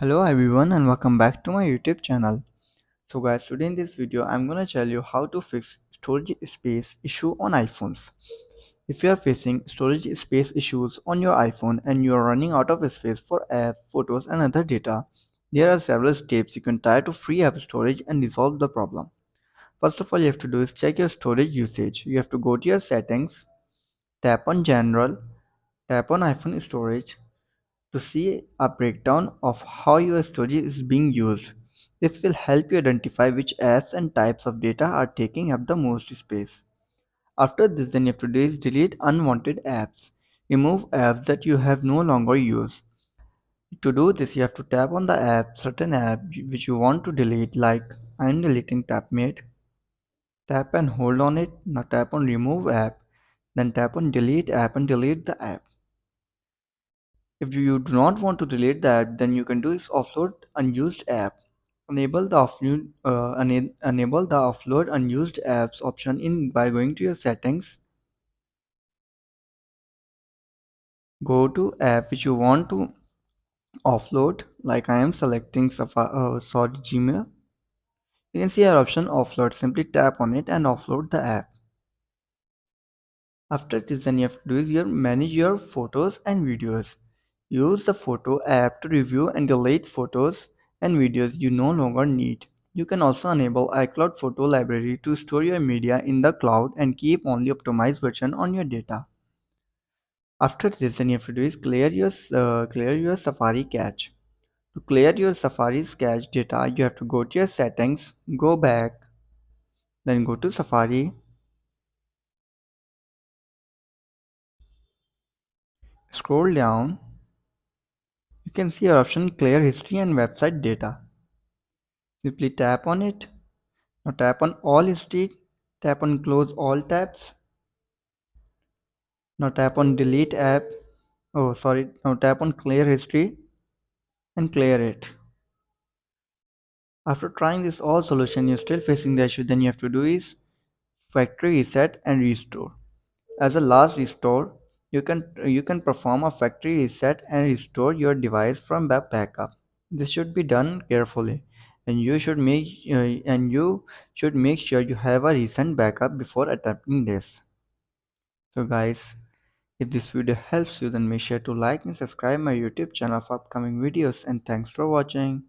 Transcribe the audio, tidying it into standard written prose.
Hello everyone and welcome back to my YouTube channel. So guys, today in this video I'm gonna tell you how to fix storage space issue on iPhones. If you are facing storage space issues on your iPhone and you are running out of space for apps, photos and other data, there are several steps you can try to free up storage and resolve the problem. First of all, you have to do is check your storage usage. You have to go to your settings, tap on general, tap on iPhone storage, to see a breakdown of how your storage is being used. This will help you identify which apps and types of data are taking up the most space. After this, then you have to do is delete unwanted apps. Remove apps that you have no longer use. To do this, you have to tap on the certain app which you want to delete, like I am deleting TapMate. Tap and hold on it. Now tap on remove app. Then tap on delete app and delete the app. If you do not want to delete the app, then you can do is offload unused app. Enable the offload unused apps option in by going to your settings. Go to app which you want to offload. Like I am selecting Gmail. You can see our option offload. Simply tap on it and offload the app. After this, then you have to do is manage your photos and videos. Use the photo app to review and delete photos and videos you no longer need. You can also enable iCloud Photo Library to store your media in the cloud and keep only optimized version on your data. After this, then you have to do is clear your Safari cache. To clear your Safari's cache data, you have to go to your settings, go back, then go to Safari, scroll down. You can see your option Clear History and Website Data. Simply tap on it. Now tap on All History, tap on Close All Tabs. Now tap on Delete App. Oh, sorry. Now tap on Clear History and clear it. After trying this all solution, you're still facing the issue, then you have to do is factory reset and restore. As a last restore, you can perform a factory reset and restore your device from backup. This should be done carefully, and you should make sure you have a recent backup before attempting this. So guys, if this video helps you, then make sure to like and subscribe my YouTube channel for upcoming videos, and thanks for watching.